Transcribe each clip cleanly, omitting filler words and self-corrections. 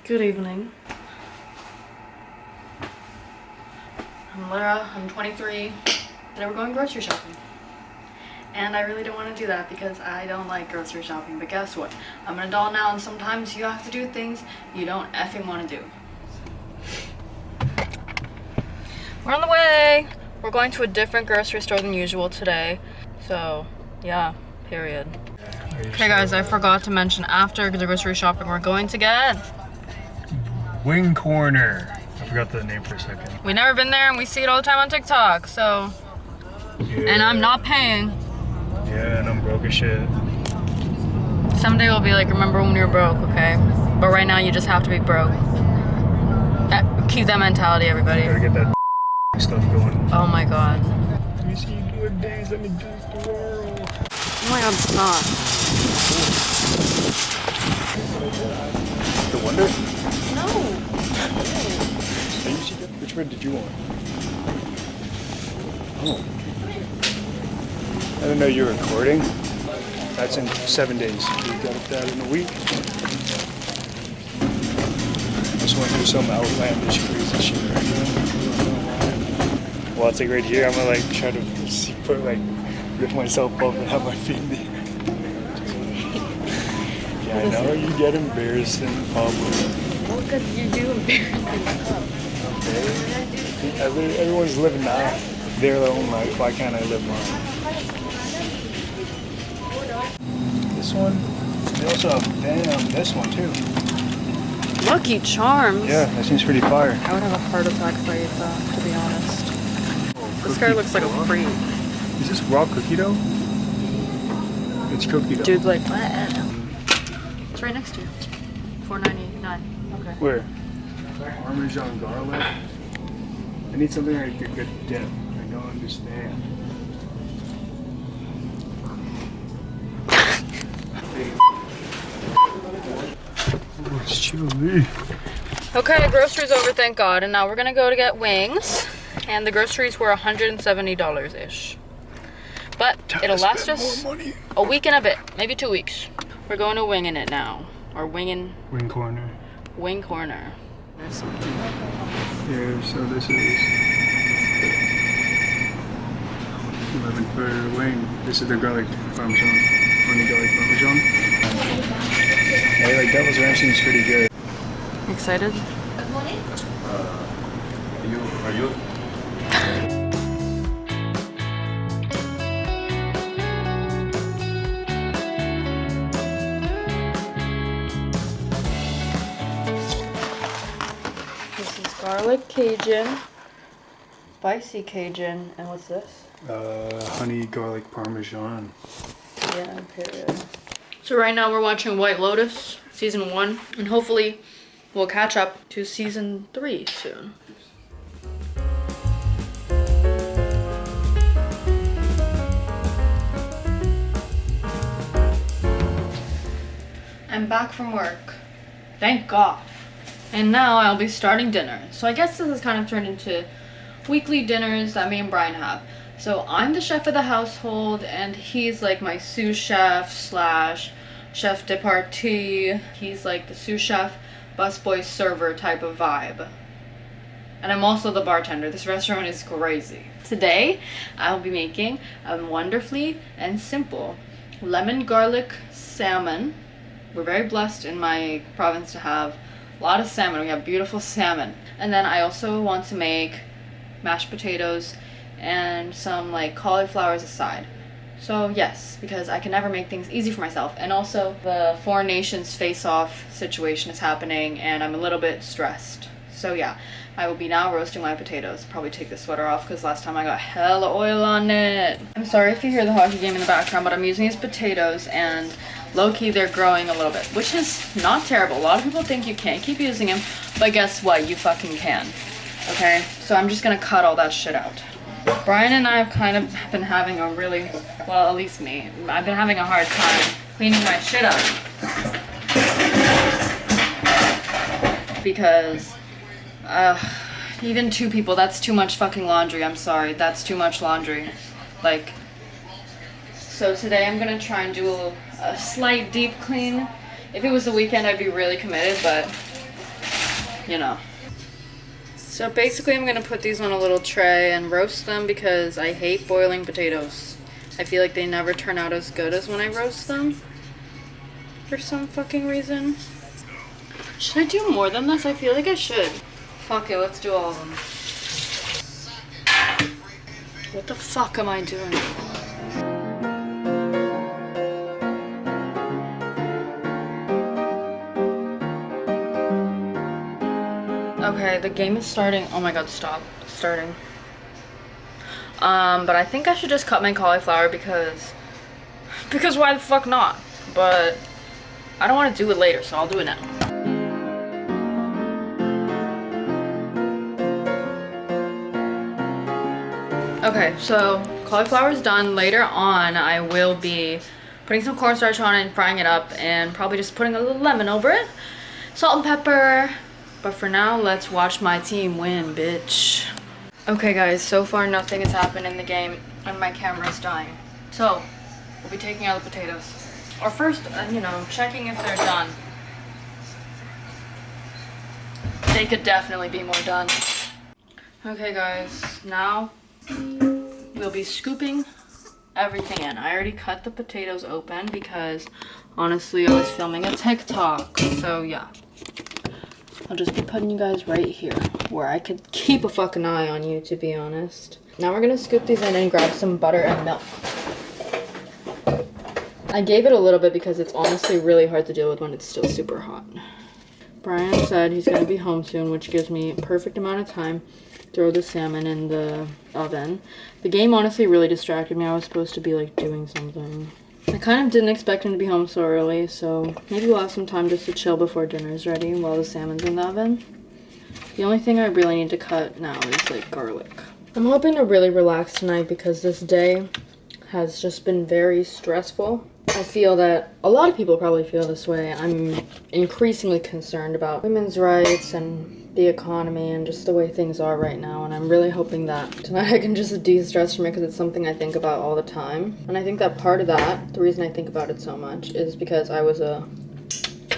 Good evening. I'm Lara, I'm 23, and we're going grocery shopping. And I really don't want to do that because I don't like grocery shopping, but guess what? I'm an adult now and sometimes you have to do things you don't effing want to do. We're on the way! We're going to a different grocery store than usual today. So, yeah, period. Okay guys, I forgot to mention after the grocery shopping we're going to get Wing Corner. I forgot the name for a second. We've never been there and we see it all the time on TikTok, so. Yeah. And I'm not paying. Yeah, and I'm broke as shit. Someday we'll be like, remember when we were broke, okay? But right now you just have to be broke. Keep that mentality, everybody. Gotta get that stuff going. Oh my god. Let me see good days, let me do the world. Oh my god, stop. The Wonder? No. Which one did you want? Oh. I didn't know you were recording. That's in 7 days. You got that in a week. Just went through some outlandish crazy shit right now. Well, it's like right here. I'm gonna like try to put like lift myself up and have my feet in the air. Yeah, I know you get embarrassed in public. Well, because you do embarrassing stuff. Okay. Everyone's living their own life. Why can't I live mine? This one. They also have this one too. Lucky Charms? Yeah, that seems pretty fire. I would have a heart attack if I ate that, to be honest. Oh, This guy looks like a freak. Is this raw cookie dough? It's cookie dough. Dude's like, what? It's right next to you. $4.99. Okay. Where? Parmesan garlic. I need something like a good dip. I don't understand. Oh, it's chilly. Okay, groceries over, thank God. And now we're gonna go to get wings. And the groceries were $170-ish. But it'll last us a week and a bit, maybe 2 weeks. We're going to Wingin' It now. Or Wing Corner. There's something. Yeah, so this is 11 per wing. This is the garlic parmesan, honey garlic parmesan. Hey, like Devil's Ranch seems pretty good. Excited? Are you? This is garlic Cajun, spicy Cajun, and what's this? Honey garlic parmesan. Yeah, period. So right now we're watching White Lotus, season 1, and hopefully we'll catch up to season 3 soon. I'm back from work. Thank God. And now I'll be starting dinner. So I guess this has kind of turned into weekly dinners that me and Brian have. So I'm the chef of the household and he's like my sous chef slash chef de partie. He's like the sous chef, busboy server type of vibe. And I'm also the bartender. This restaurant is crazy. Today, I'll be making a wonderfully and simple lemon garlic salmon. We're very blessed in my province to have a lot of salmon. We have beautiful salmon. And then I also want to make mashed potatoes and some like cauliflower as a side. So yes, because I can never make things easy for myself. And also the foreign nations face-off situation is happening and I'm a little bit stressed. So yeah, I will be now roasting my potatoes. Probably take the sweater off because last time I got hella oil on it. I'm sorry if you hear the hockey game in the background, but I'm using these potatoes and low-key they're growing a little bit, which is not terrible. A lot of people think you can't keep using them, but guess what? You fucking can. Okay? So I'm just gonna cut all that shit out. Brian and I have kind of been having a really, well, at least me, I've been having a hard time cleaning my shit up. Because, even 2 people, that's too much fucking laundry. I'm sorry, that's too much laundry. Like, so today I'm gonna try and do a slight deep clean. If it was the weekend, I'd be really committed, but you know. So basically I'm gonna put these on a little tray and roast them because I hate boiling potatoes. I feel like they never turn out as good as when I roast them. For some fucking reason. Should I do more than this? I feel like I should. Fuck it, let's do all of them. What the fuck am I doing? Okay, the game is starting. Oh my god, stop. It's starting. But I think I should just cut my cauliflower because why the fuck not? But I don't want to do it later, so I'll do it now. Okay, so cauliflower is done. Later on, I will be putting some cornstarch on it and frying it up and probably just putting a little lemon over it. Salt and pepper. But for now, let's watch my team win, bitch. Okay guys, so far nothing has happened in the game and my camera's dying. So, we'll be taking out the potatoes. Or first, you know, checking if they're done. They could definitely be more done. Okay guys, now we'll be scooping everything in. I already cut the potatoes open because honestly I was filming a TikTok, so yeah. I'll just be putting you guys right here where I could keep a fucking eye on you, to be honest. Now we're gonna scoop these in and grab some butter and milk. I gave it a little bit because it's honestly really hard to deal with when it's still super hot. Brian said he's gonna be home soon, which gives me a perfect amount of time to throw the salmon in the oven. The game honestly really distracted me. I was supposed to be like doing something. I kind of didn't expect him to be home so early, so maybe we'll have some time just to chill before dinner's ready while the salmon's in the oven. The only thing I really need to cut now is like garlic. I'm hoping to really relax tonight because this day has just been very stressful. I feel that a lot of people probably feel this way. I'm increasingly concerned about women's rights and the economy and just the way things are right now, and I'm really hoping that tonight I can just de-stress from it because it's something I think about all the time. And I think that part of that, the reason I think about it so much, is because I was a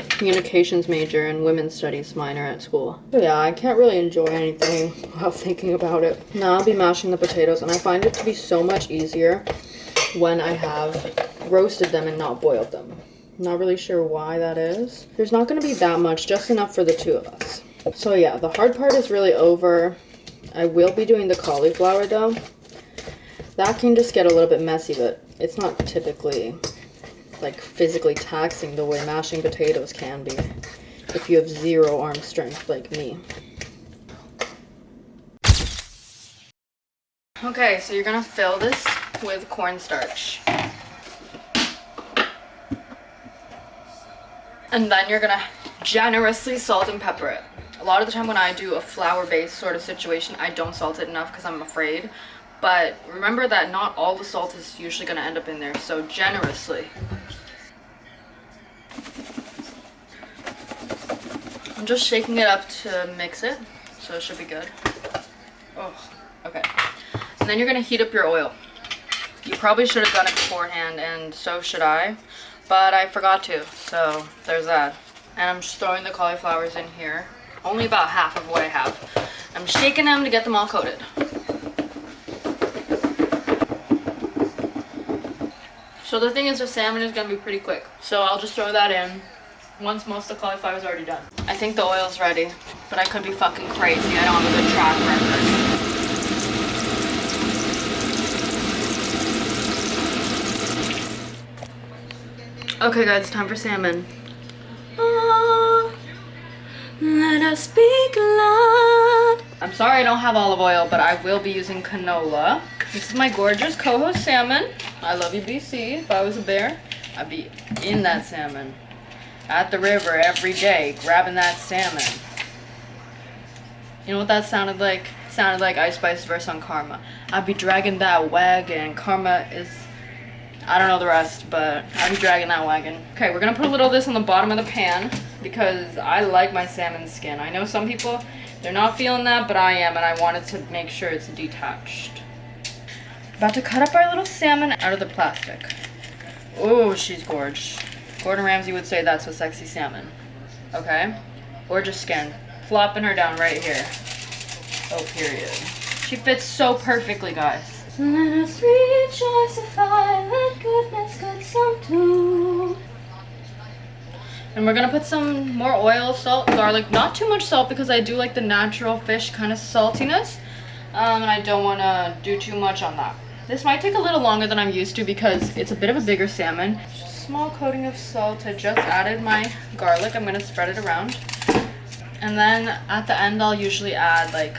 communications major and women's studies minor at school. So yeah, I can't really enjoy anything while thinking about it. Now I'll be mashing the potatoes, and I find it to be so much easier when I have roasted them and not boiled them. I'm not really sure why that is. There's not going to be that much, just enough for the two of us. So yeah, the hard part is really over. I will be doing the cauliflower though. That can just get a little bit messy, but it's not typically like physically taxing the way mashing potatoes can be if you have zero arm strength like me. Okay, so you're gonna fill this with cornstarch. And then you're gonna generously salt and pepper it. A lot of the time when I do a flour-based sort of situation, I don't salt it enough because I'm afraid. But remember that not all the salt is usually gonna end up in there, so generously. I'm just shaking it up to mix it, so it should be good. Oh, okay. And then you're gonna heat up your oil. You probably should have done it beforehand, and so should I, but I forgot to, so there's that. And I'm just throwing the cauliflowers in here. Only about half of what I have. I'm shaking them to get them all coated. So the thing is, the salmon is gonna be pretty quick. So I'll just throw that in once most of the cauliflower is already done. I think the oil's ready, but I could be fucking crazy. I don't have a good track record. Okay guys, it's time for salmon. Let us speak loud. I'm sorry I don't have olive oil, but I will be using canola. This is my gorgeous co-host salmon. I love you, BC. If I was a bear, I'd be in that salmon. At the river every day, grabbing that salmon. You know what that sounded like? It sounded like Ice Spice verse on Karma. I'd be dragging that wagon. Karma is... I don't know the rest, but I'll be dragging that wagon. Okay, we're gonna put a little of this on the bottom of the pan because I like my salmon skin. I know some people, they're not feeling that, but I am, and I wanted to make sure it's detached. About to cut up our little salmon out of the plastic. Oh, she's gorgeous. Gordon Ramsay would say that's a sexy salmon. Okay? Or just skin. flopping her down right here. Oh, period. She fits so perfectly, guys. Let us rejoice if I let goodness get some too. And we're gonna put some more oil, salt, garlic. Not too much salt because I do like the natural fish kind of saltiness. And I don't wanna do too much on that. This might take a little longer than I'm used to because it's a bit of a bigger salmon. Small coating of salt. I just added my garlic. I'm gonna spread it around. And then at the end, I'll usually add like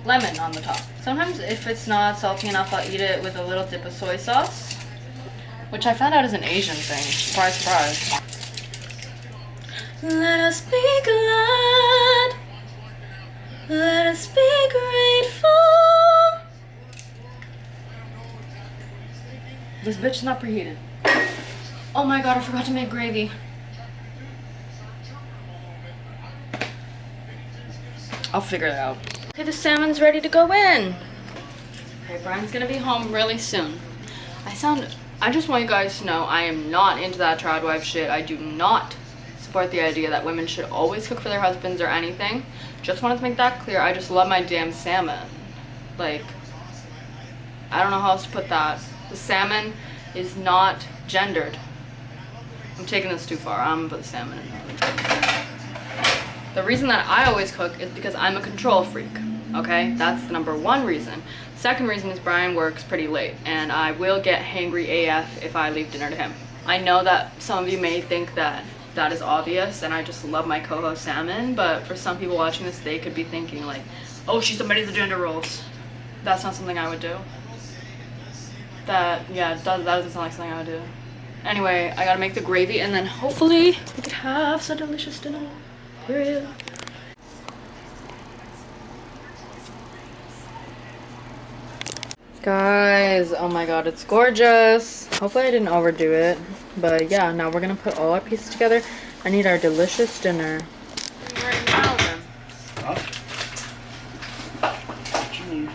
lemon on the top. Sometimes if it's not salty enough, I'll eat it with a little dip of soy sauce, which I found out is an Asian thing. Surprise, surprise. Let us be glad. Let us be grateful. This bitch is not preheated. Oh my god, I forgot to make gravy. I'll figure it out. Okay, the salmon's ready to go in. Okay, Brian's gonna be home really soon. I just want you guys to know I am not into that trad wife shit. I do not support the idea that women should always cook for their husbands or anything. Just wanted to make that clear. I just love my damn salmon. Like, I don't know how else to put that. The salmon is not gendered. I'm taking this too far. I'm gonna put the salmon in there. The reason that I always cook is because I'm a control freak, okay? That's the number one reason. Second reason is Brian works pretty late, and I will get hangry AF if I leave dinner to him. I know that some of you may think that that is obvious, and I just love my coho salmon, but for some people watching this, they could be thinking like, oh, she's somebody the gender roles. That's not something I would do. That doesn't sound like something I would do. Anyway, I gotta make the gravy, and then hopefully we could have some delicious dinner. Period. Guys, oh my god, it's gorgeous. Hopefully I didn't overdo it. But yeah, now we're gonna put all our pieces together. I need our delicious dinner. Right now then. Huh? What you need?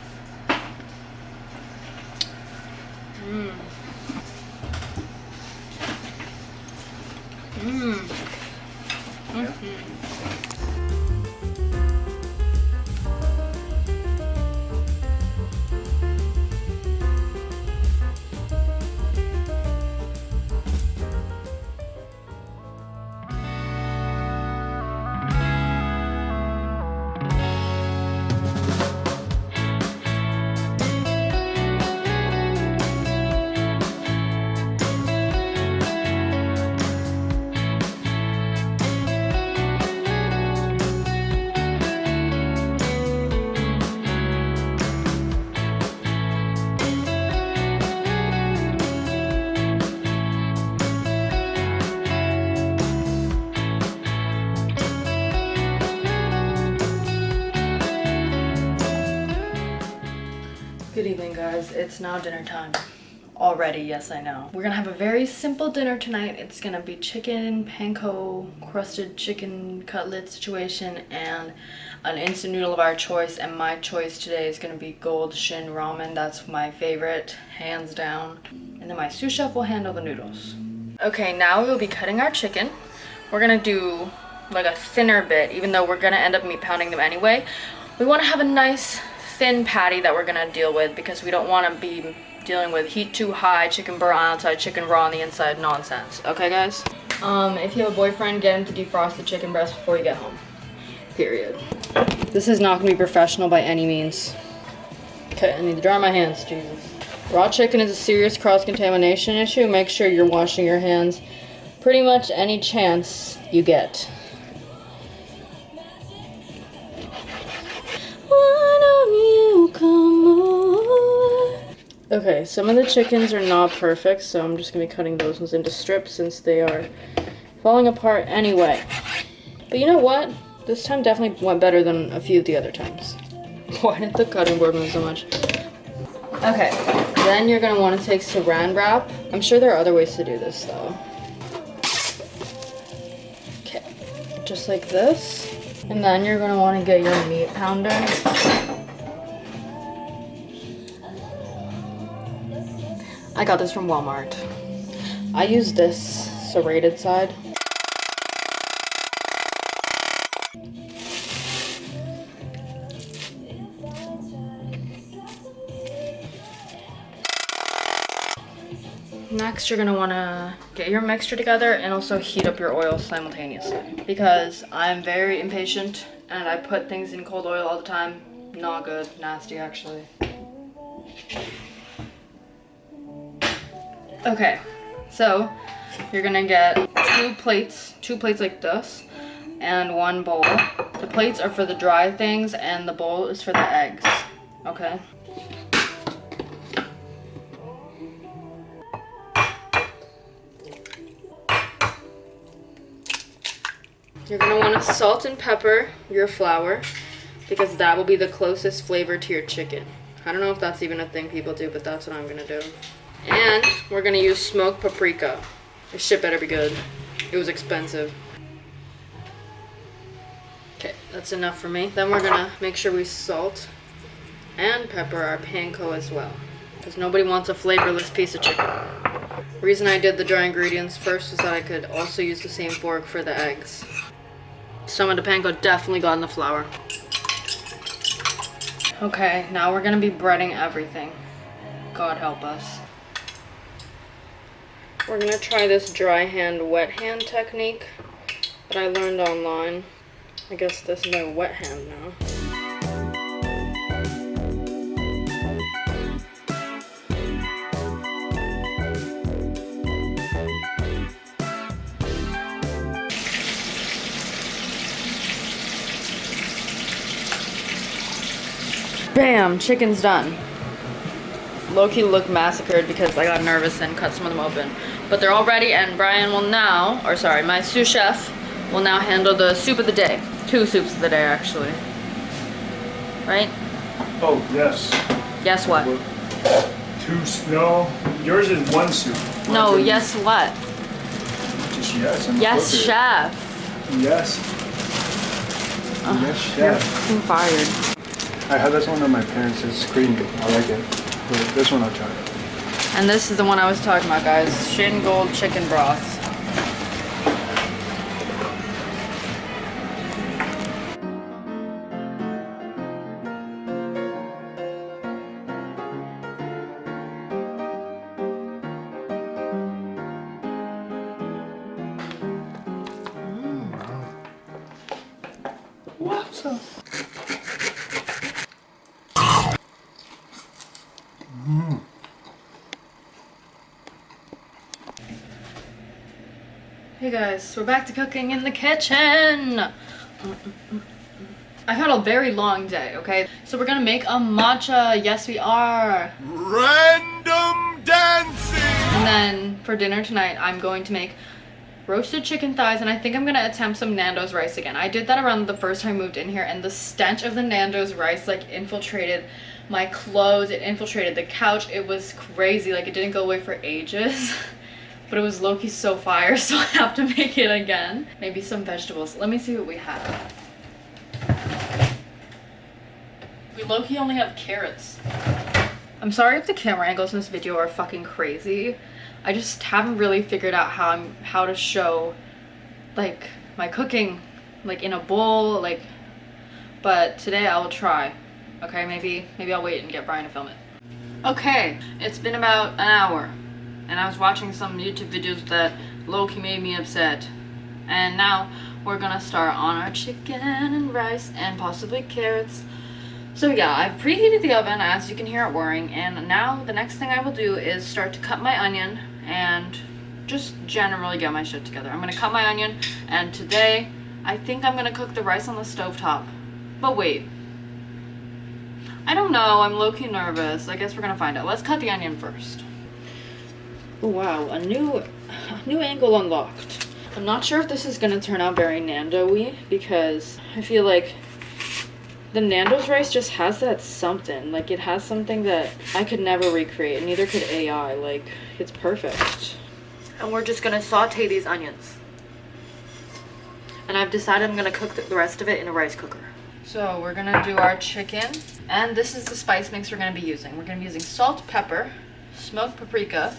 Good evening, guys. It's now dinner time. Already, yes, I know. We're gonna have a very simple dinner tonight. It's gonna be chicken, panko, crusted chicken cutlet situation, and an instant noodle of our choice. And my choice today is gonna be Gold Shin Ramen. That's my favorite, hands down. And then my sous chef will handle the noodles. Okay, now we'll be cutting our chicken. We're gonna do like a thinner bit, even though we're gonna end up meat pounding them anyway. We wanna have a nice thin patty that we're gonna deal with because we don't want to be dealing with heat too high, chicken burnt on the outside, chicken raw on the inside nonsense. Okay, guys? If you have a boyfriend, get him to defrost the chicken breast before you get home. Period. This is not gonna be professional by any means. Okay, I need to dry my hands, Jesus. Raw chicken is a serious cross-contamination issue. Make sure you're washing your hands pretty much any chance you get. Okay, some of the chickens are not perfect, so I'm just gonna be cutting those ones into strips since they are falling apart anyway. But you know what? This time definitely went better than a few of the other times. Why did the cutting board move so much? Okay, then you're gonna want to take saran wrap. I'm sure there are other ways to do this though. Okay, just like this. And then you're gonna want to get your meat pounder. I got this from Walmart. I use this serrated side. Next, you're gonna wanna get your mixture together and also heat up your oil simultaneously. Because I'm very impatient and I put things in cold oil all the time. Not good, nasty actually. Okay, so you're gonna get two plates like this, and one bowl. The plates are for the dry things and the bowl is for the eggs, okay? You're gonna wanna salt and pepper your flour because that will be the closest flavor to your chicken. I don't know if that's even a thing people do, but that's what I'm gonna do. And we're gonna use smoked paprika. This shit better be good. It was expensive. Okay, that's enough for me. Then we're gonna make sure we salt and pepper our panko as well, because nobody wants a flavorless piece of chicken. The reason I did the dry ingredients first is that I could also use the same fork for the eggs. Some of the panko definitely got in the flour. Okay, now we're gonna be breading everything. God help us. We're gonna try this dry hand, wet hand technique that I learned online. I guess this is my wet hand now. Bam, chicken's done. Low-key look massacred because I got nervous and cut some of them open. But they're all ready and Brian will now, or sorry, my sous chef will now handle the soup of the day. 2 soups of the day actually. Right? Oh, yes. Guess what? No, yours is 1 soup. No, yes what? Just yes. I'm Yes, cooker. chef. Yes. Yes, You're chef. fucking fired. I had this one on my parents' it's creamy. I like it. But this one I'll try. And this is the one I was talking about, guys. Shin Gold chicken broth. What's up? Hey guys, we're back to cooking in the kitchen. I've had a very long day, okay? So we're gonna make a matcha. Yes, we are. Random dancing! And then for dinner tonight, I'm going to make roasted chicken thighs, and I think I'm gonna attempt some Nando's rice again. I did that around the first time I moved in here, and the stench of the Nando's rice like infiltrated my clothes. It infiltrated the couch. It was crazy. Like it didn't go away for ages. But it was low-key so fire, so I have to make it again. Maybe some vegetables. Let me see what we have. We low-key only have carrots. I'm sorry if the camera angles in this video are fucking crazy. I just haven't really figured out how to show like my cooking like in a bowl, like, but today I will try. Okay, maybe I'll wait and get Brian to film it. Okay, it's been about an hour. And I was watching some YouTube videos that low-key made me upset. And now we're gonna start on our chicken and rice and possibly carrots. So yeah, I've preheated the oven as you can hear it whirring, and now the next thing I will do is start to cut my onion and just generally get my shit together. I'm gonna cut my onion, and today I think I'm gonna cook the rice on the stovetop. But wait, I don't know, I'm low-key nervous. I guess we're gonna find out. Let's cut the onion first. Oh wow, a new angle unlocked. I'm not sure if this is gonna turn out very Nando-y because I feel like the Nando's rice just has that something. Like it has something that I could never recreate, and neither could AI. Like it's perfect. And we're just gonna saute these onions. And I've decided I'm gonna cook the rest of it in a rice cooker. So we're gonna do our chicken, and this is the spice mix we're gonna be using. We're gonna be using salt, pepper, smoked paprika,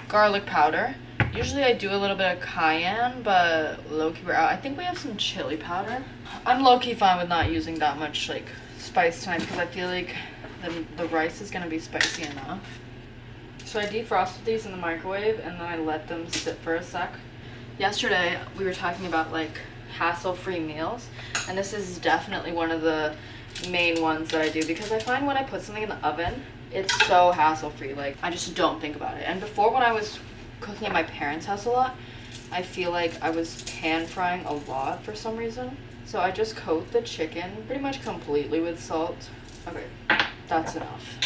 garlic powder. Usually I do a little bit of cayenne, but low-key we're out. I think we have some chili powder. I'm low-key fine with not using that much like spice tonight because I feel like the rice is gonna be spicy enough. So I defrosted these in the microwave and then I let them sit for a sec. Yesterday we were talking about like hassle-free meals, and this is definitely one of the main ones that I do because I find when I put something in the oven, it's so hassle-free. Like I just don't think about it. And before, when I was cooking at my parents' house a lot, I feel like I was pan frying a lot for some reason. So I just coat the chicken pretty much completely with salt. Okay, that's enough.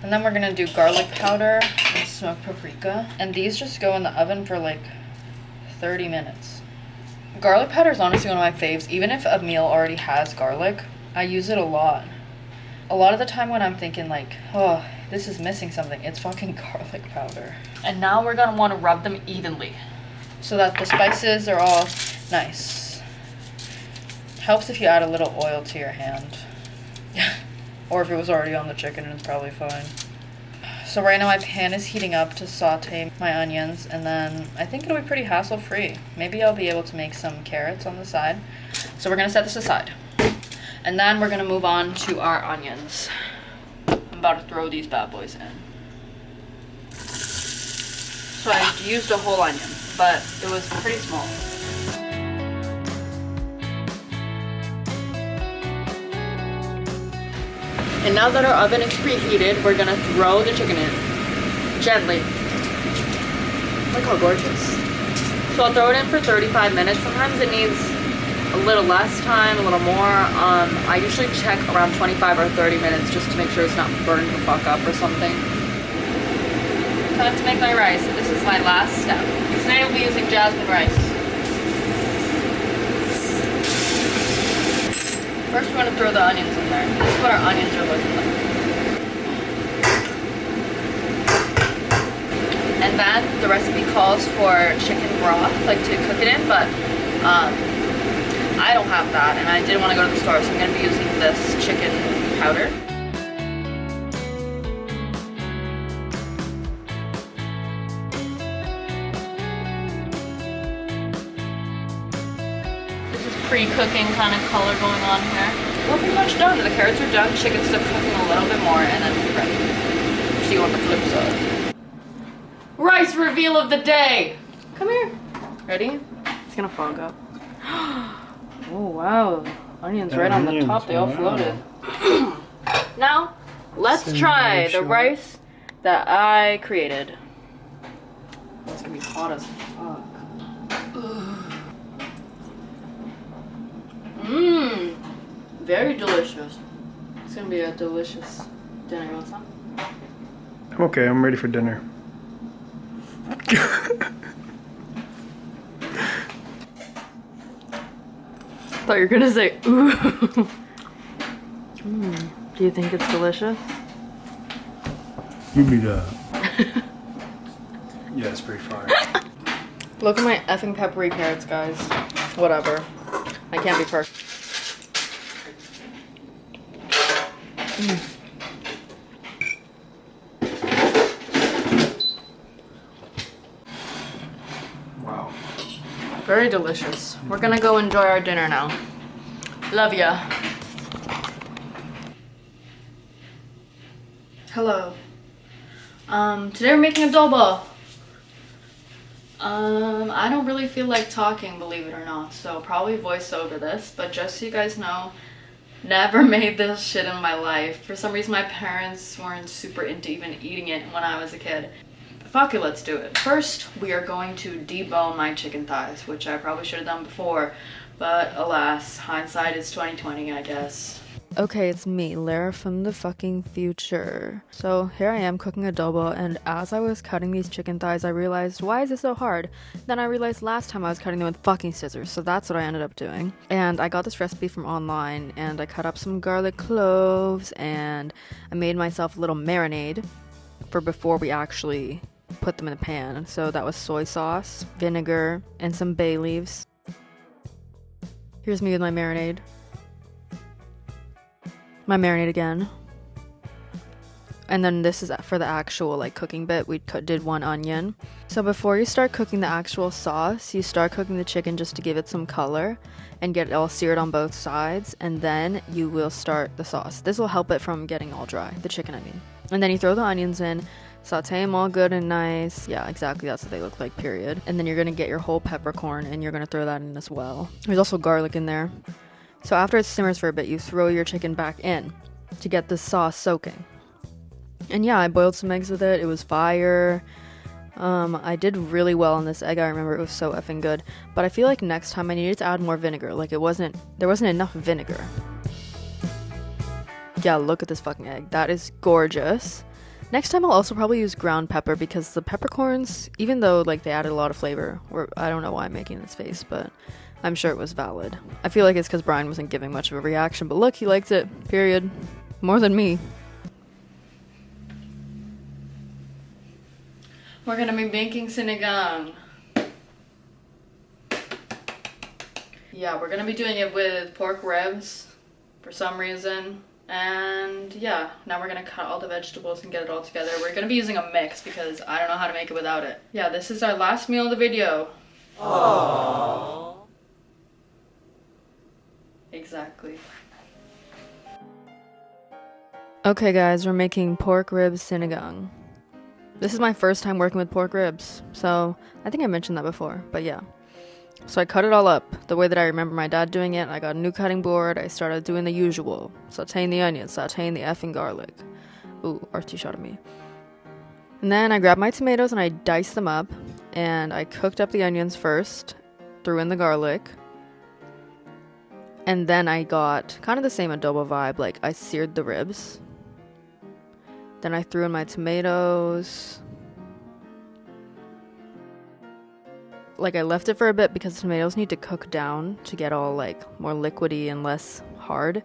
And then we're gonna do garlic powder and smoked paprika. And these just go in the oven for like 30 minutes. Garlic powder is honestly one of my faves. Even if a meal already has garlic, I use it a lot. A lot of the time when I'm thinking like, oh, this is missing something, it's fucking garlic powder. And now we're gonna wanna rub them evenly so that the spices are all nice. Helps if you add a little oil to your hand. Or if it was already on the chicken, it's probably fine. So right now my pan is heating up to saute my onions, and then I think it'll be pretty hassle-free. Maybe I'll be able to make some carrots on the side. So we're gonna set this aside. And then we're gonna move on to our onions. I'm about to throw these bad boys in. So I used a whole onion, but it was pretty small. And now that our oven is preheated, we're gonna throw the chicken in. Gently. Look how gorgeous. So I'll throw it in for 35 minutes. Sometimes it needs a little less time, a little more. I usually check around 25 or 30 minutes just to make sure it's not burned the fuck up or something. Time to make my rice. This is my last step. Today I'll be using jasmine rice. First we're going to throw the onions in there. This is what our onions are looking like. And then the recipe calls for chicken broth, like to cook it in, but I don't have that and I didn't want to go to the store, so I'm going to be using this chicken powder. Pre-cooking kind of color going on here. We're pretty much done. The carrots are done. Chicken's still cooking a little bit more, and then we're ready. See what the flips are. Rice reveal of the day. Come here. Ready? It's gonna fog up. Oh wow, onions right on the top. They all floated. Now, let's try the rice that I created. It's gonna be hot as fuck. Mmm, very delicious. It's gonna be a delicious dinner. You want some? I'm okay, I'm ready for dinner. Thought you were gonna say ooh. Do you think it's delicious? You beat up. Yeah, it's pretty fire. Look at my effing peppery carrots, guys. Whatever. I can't be perfect. Wow. Very delicious. We're gonna go enjoy our dinner now. Love ya. Hello. Today we're making adobo. I don't really feel like talking, believe it or not, so probably voice over this, but just so you guys know, never made this shit in my life. For some reason my parents weren't super into even eating it when I was a kid. Fuck it, let's do it. First, we are going to debone my chicken thighs, which I probably should have done before, but alas, hindsight is 20/20, I guess. Okay, it's me, Lara from the fucking future. So here I am cooking adobo, and as I was cutting these chicken thighs, I realized, why is this so hard? Then I realized last time I was cutting them with fucking scissors, so that's what I ended up doing. And I got this recipe from online, and I cut up some garlic cloves, and I made myself a little marinade for before we actually put them in the pan. So that was soy sauce, vinegar, and some bay leaves. Here's me with my marinade. My marinade again. And then this is for the actual like cooking bit. We did 1 onion. So before you start cooking the actual sauce, you start cooking the chicken just to give it some color and get it all seared on both sides, and then you will start the sauce. This will help it from getting all dry, the chicken I mean. And then you throw the onions in, saute them all good and nice. Yeah, exactly, that's what they look like, period. And then you're gonna get your whole peppercorn and you're gonna throw that in as well. There's also garlic in there. So after it simmers for a bit, you throw your chicken back in to get the sauce soaking. And yeah, I boiled some eggs with it. It was fire. I did really well on this egg. I remember it was so effing good. But I feel like next time I needed to add more vinegar. Like there wasn't enough vinegar. Yeah, look at this fucking egg. That is gorgeous. Next time I'll also probably use ground pepper because the peppercorns, even though like they added a lot of flavor, I don't know why I'm making this face, but I'm sure it was valid. I feel like it's because Brian wasn't giving much of a reaction, but look, he liked it. Period. More than me. We're gonna be making sinigang. Yeah, we're gonna be doing it with pork ribs for some reason. And yeah, now we're gonna cut all the vegetables and get it all together. We're gonna be using a mix because I don't know how to make it without it. Yeah, this is our last meal of the video. Aww. Exactly. Okay guys, we're making pork ribs sinigang. This is my first time working with pork ribs, so I think I mentioned that before, but yeah. So I cut it all up the way that I remember my dad doing it. I got a new cutting board. I started doing the usual, sauteing the onions, sauteing the effing garlic. Ooh, Archie shot at me. And then I grabbed my tomatoes and I diced them up, and I cooked up the onions first, threw in the garlic, and then I got kind of the same adobo vibe, like I seared the ribs. Then I threw in my tomatoes. Like I left it for a bit because the tomatoes need to cook down to get all like more liquidy and less hard.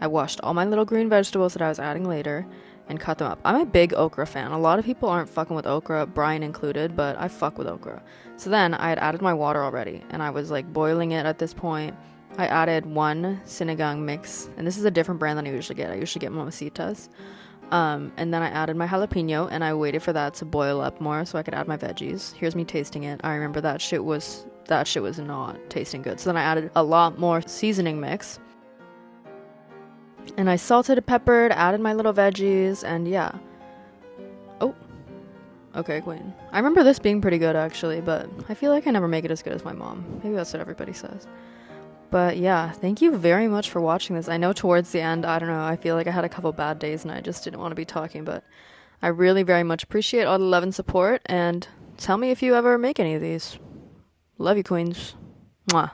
I washed all my little green vegetables that I was adding later and cut them up. I'm a big okra fan. A lot of people aren't fucking with okra, Brian included, but I fuck with okra. So then I had added my water already and I was like boiling it at this point. I added 1 sinigang mix, and this is a different brand than I usually get. I usually get Mamacitas. And then I added my jalapeno and I waited for that to boil up more so I could add my veggies. Here's me tasting it. I remember that shit was not tasting good. So then I added a lot more seasoning mix. And I salted, peppered, added my little veggies, and yeah. Oh. Okay, Queen. I remember this being pretty good actually, but I feel like I never make it as good as my mom. Maybe that's what everybody says. But yeah, thank you very much for watching this. I know towards the end, I don't know, I feel like I had a couple bad days and I just didn't want to be talking, but I really very much appreciate all the love and support, and tell me if you ever make any of these. Love you, queens. Mwah.